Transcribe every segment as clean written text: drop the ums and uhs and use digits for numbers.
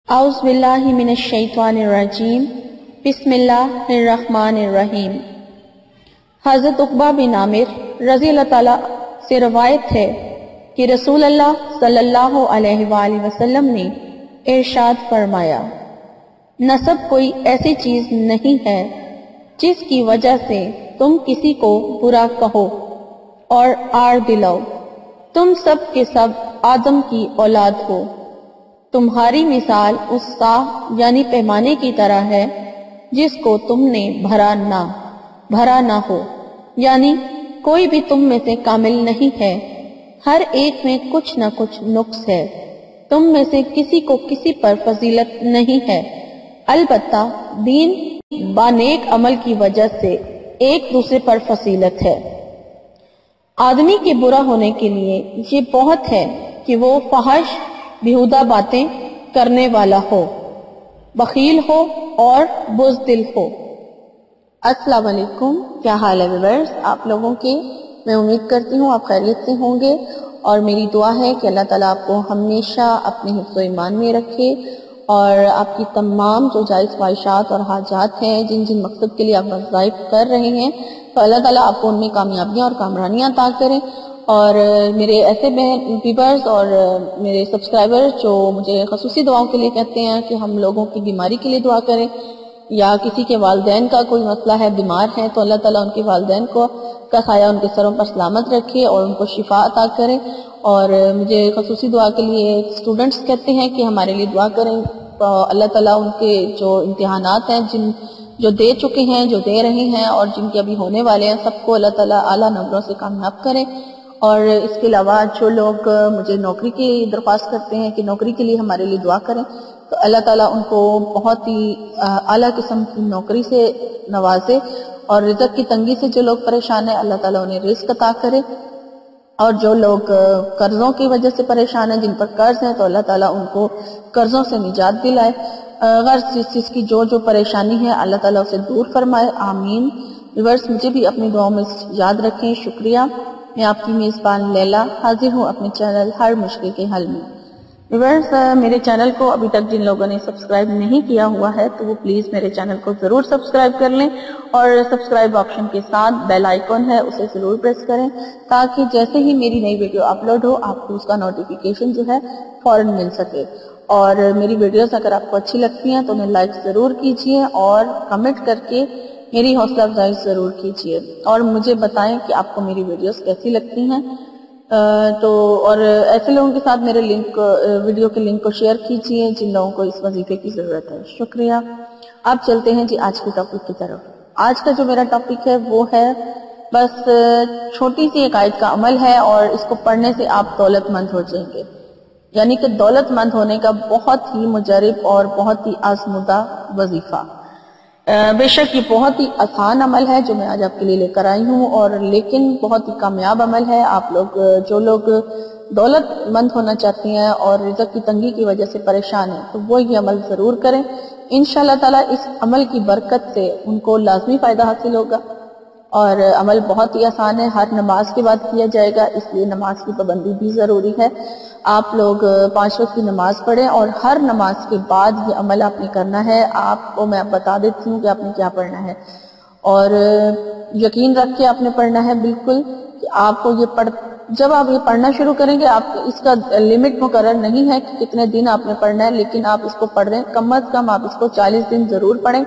اعوذ باللہ من الشیطان الرجیم بسم اللہ الرحمن الرحیم۔ حضرت عقبہ بن عامر رضی اللہ تعالیٰ سے روایت ہے کہ رسول اللہ صلی اللہ علیہ وآلہ وسلم نے ارشاد فرمایا، نسب کوئی ایسی چیز نہیں ہے جس کی وجہ سے تم کسی کو برا کہو اور آڑ دلاؤ۔ تم سب کے سب آدم کی اولاد ہو۔ تمہاری مثال اس صاح یعنی پیمانے کی طرح ہے جس کو تم نے بھرا نہ ہو، یعنی کوئی بھی تم میں سے کامل نہیں ہے، ہر ایک میں کچھ نہ کچھ نقص ہے۔ تم میں سے کسی کو کسی پر فضیلت نہیں ہے، البتہ دین با نیک عمل کی وجہ سے ایک دوسرے پر فضیلت ہے۔ آدمی کے برا ہونے کے لیے یہ بہت ہے کہ وہ فحش بیہودہ باتیں کرنے والا ہو، بخیل ہو اور بزدل ہو۔ السلام علیکم، کیا حال ہے ویورز آپ لوگوں کے؟ میں امید کرتی ہوں آپ خیریت سے ہوں گے، اور میری دعا ہے کہ اللہ تعالیٰ آپ کو ہمیشہ اپنے حفظ و ایمان میں رکھے، اور آپ کی تمام جو جائز خواہشات اور حاجات ہیں، جن جن مقصد کے لیے آپ وظائف کر رہے ہیں، تو اللہ تعالیٰ آپ کو ان میں کامیابیاں اور کامرانیاں عطا کریں۔ اور میرے ایسے ویورز اور میرے سبسکرائبر جو مجھے خصوصی دعاؤں کے لیے کہتے ہیں کہ ہم لوگوں کی بیماری کے لیے دعا کریں، یا کسی کے والدین کا کوئی مسئلہ ہے، بیمار ہیں، تو اللہ تعالیٰ ان کے والدین کا سایہ ان کے سروں پر سلامت رکھے اور ان کو شفا عطا کرے۔ اور مجھے خصوصی دعا کے لیے اسٹوڈنٹس کہتے ہیں کہ ہمارے لیے دعا کریں، تو اللہ تعالیٰ ان کے جو امتحانات ہیں جو دے چکے ہیں، جو دے رہے ہیں، اور جن کے ابھی ہونے والے ہیں، سب کو اللہ تعالیٰ اعلیٰ نمبروں سے کامیاب کرے۔ اور اس کے علاوہ جو لوگ مجھے نوکری کی درخواست کرتے ہیں کہ نوکری کے لیے ہمارے لیے دعا کریں، تو اللہ تعالیٰ ان کو بہت ہی اعلیٰ قسم کی نوکری سے نوازے، اور رزق کی تنگی سے جو لوگ پریشان ہیں اللہ تعالیٰ انہیں رزق عطا کرے، اور جو لوگ قرضوں کی وجہ سے پریشان ہیں، جن پر قرض ہیں، تو اللہ تعالیٰ ان کو قرضوں سے نجات دلائے۔ غرض جس چیز کی جو پریشانی ہے اللہ تعالیٰ اسے دور فرمائے، آمین۔ ویورز مجھے بھی اپنی دعاؤں میں یاد رکھیں، شکریہ۔ میں آپ کی میزبان لیلا حاضر ہوں اپنے چینل ہر مشکل کے حل میں۔ ویورز میرے چینل کو ابھی تک جن لوگوں نے سبسکرائب نہیں کیا ہوا ہے تو وہ پلیز میرے چینل کو ضرور سبسکرائب کر لیں، اور سبسکرائب آپشن کے ساتھ بیل آئیکن ہے اسے ضرور پریس کریں، تاکہ جیسے ہی میری نئی ویڈیو اپلوڈ ہو آپ کو اس کا نوٹیفیکیشن جو ہے فوراً مل سکے۔ اور میری ویڈیوز اگر آپ کو اچھی لگتی ہیں تو انہیں لائک ضرور کیجئے، اور کمنٹ کر کے میری حوصلہ افزائی ضرور کیجئے، اور مجھے بتائیں کہ آپ کو میری ویڈیوز کیسی لگتی ہیں۔ اور ایسے لوگوں کے ساتھ میرے ویڈیو کے لنک کو شیئر کیجئے جن لوگوں کو اس وظیفے کی ضرورت ہے۔ شکریہ۔ اب چلتے ہیں آج کی ٹاپک کی طرف۔ آج کا جو میرا ٹاپک ہے وہ ہے بس چھوٹی سی ایک آیت کا عمل ہے، اور اس کو پڑھنے سے آپ دولت مند ہو جائیں گے، یعنی کہ دولت مند ہونے کا بہت ہی مجرب اور بہت ہی آزمودہ وظیفہ۔ بے شک یہ بہت ہی آسان عمل ہے جو میں آج آپ کے لیے لے کر آئی ہوں، اور لیکن بہت ہی کامیاب عمل ہے۔ آپ لوگ جو لوگ دولت مند ہونا چاہتے ہیں اور رزق کی تنگی کی وجہ سے پریشان ہیں تو وہ یہ عمل ضرور کریں، انشاءاللہ تعالیٰ اس عمل کی برکت سے ان کو لازمی فائدہ حاصل ہوگا۔ اور عمل بہت ہی آسان ہے، ہر نماز کے بعد کیا جائے گا، اس لیے نماز کی پابندی بھی ضروری ہے۔ آپ لوگ 5 وقت کی نماز پڑھیں، اور ہر نماز کے بعد یہ عمل آپ نے کرنا ہے۔ آپ کو میں بتا دیتی ہوں کہ آپ نے کیا پڑھنا ہے، اور یقین رکھ کے آپ نے پڑھنا ہے بالکل کہ آپ کو جب آپ یہ پڑھنا شروع کریں گے، آپ اس کا لمٹ مقرر نہیں ہے کہ کتنے دن آپ نے پڑھنا ہے، لیکن آپ اس کو پڑھ رہے ہیں، کم از کم آپ اس کو 40 دن ضرور پڑھیں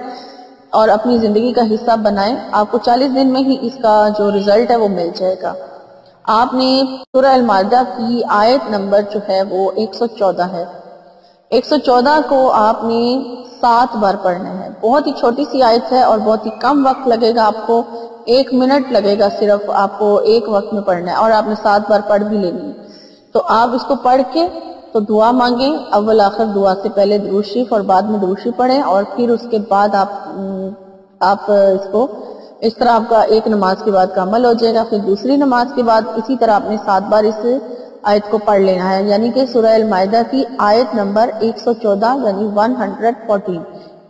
اور اپنی زندگی کا حصہ بنائیں۔ آپ کو 40 دن میں ہی اس کا جو رزلٹ ہے وہ مل جائے گا۔ آپ نے سورہ المائدہ کی آیت نمبر جو ہے وہ 114 ہے، 114 کو آپ نے 7 بار پڑھنا ہے۔ بہت ہی چھوٹی سی آیت ہے اور بہت ہی کم وقت لگے گا، آپ کو 1 منٹ لگے گا صرف آپ کو ایک وقت میں پڑھنا ہے، اور آپ نے 7 بار پڑھ بھی لینی ہے۔ تو آپ اس کو پڑھ کے تو دعا مانگیں، اول آخر دعا سے پہلے درود شریف اور بعد میں درود شریف پڑھیں، اور پھر اس کے بعد آپ اس کو اس طرح آپ کا ایک نماز کے بعد کا عمل ہو جائے گا۔ پھر دوسری نماز کے بعد اسی طرح آپ نے 7 بار اس آیت کو پڑھ لینا ہے، یعنی کہ سورہ المائدہ کی آیت نمبر 114 یعنی 114،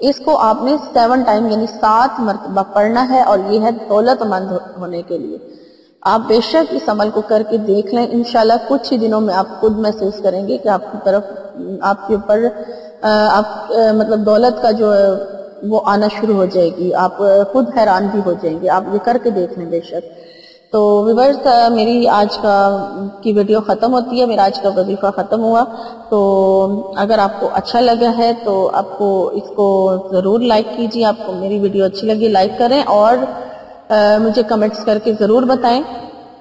اس کو آپ نے 7 ٹائم یعنی 7 مرتبہ پڑھنا ہے، اور یہ ہے دولت مند ہونے کے لیے۔ آپ بے شک اس عمل کو کر کے دیکھ لیں، انشاءاللہ کچھ ہی دنوں میں آپ خود محسوس کریں گے کہ آپ کے اوپر آپ مطلب دولت کا جو ہے وہ آنا شروع ہو جائے گی، آپ خود حیران بھی ہو جائیں گے، آپ یہ کر کے دیکھ لیں بے شک۔ تو ویورز میری آج کی ویڈیو ختم ہوتی ہے، میرا آج کا وظیفہ ختم ہوا۔ تو اگر آپ کو اچھا لگا ہے تو آپ کو اس کو ضرور لائک کیجیے، آپ کو میری ویڈیو اچھی لگی لائک کریں، اور مجھے کمنٹس کر کے ضرور بتائیں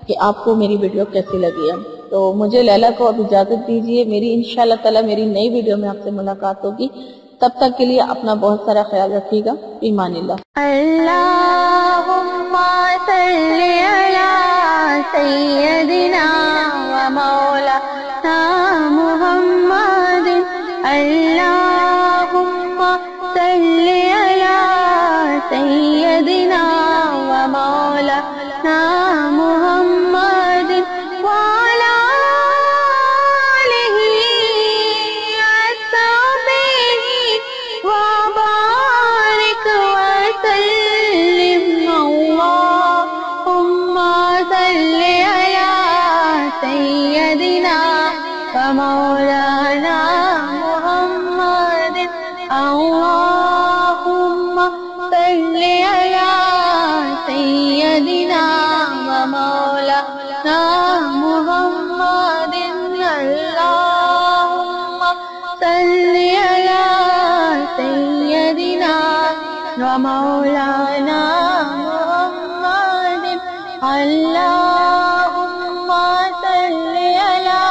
کہ آپ کو میری ویڈیو کیسی لگی ہے۔ تو مجھے لیلا کو اب اجازت دیجیے، میری انشاءاللہ تعالی میری نئی ویڈیو میں آپ سے ملاقات ہوگی، تب تک کے لیے اپنا بہت سارا خیال رکھیے گا۔ ایمان اللہ۔ اللہم صلی علی سیدنا و مولانا محمد، اللہم صلی علی سیدنا و مولانا محمد وعلی آلہ وصحبہ وبارک وسلم، اللہم صلی علی سیدنا و مولانا محمد، اللہم صلی علی سیدنا و مولانا محمد، اللہم صلی علی سیدنا و مولانا محمد، اللہم صلی علی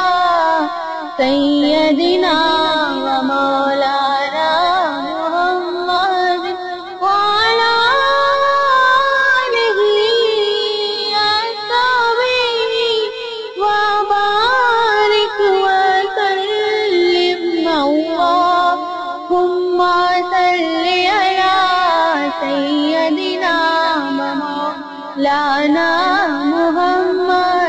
سیدنا و مولانا محمد وعلی آلہ وصحبہ وبارک وسلم، اللہم صلی علی سیدنا و مولانا محمد۔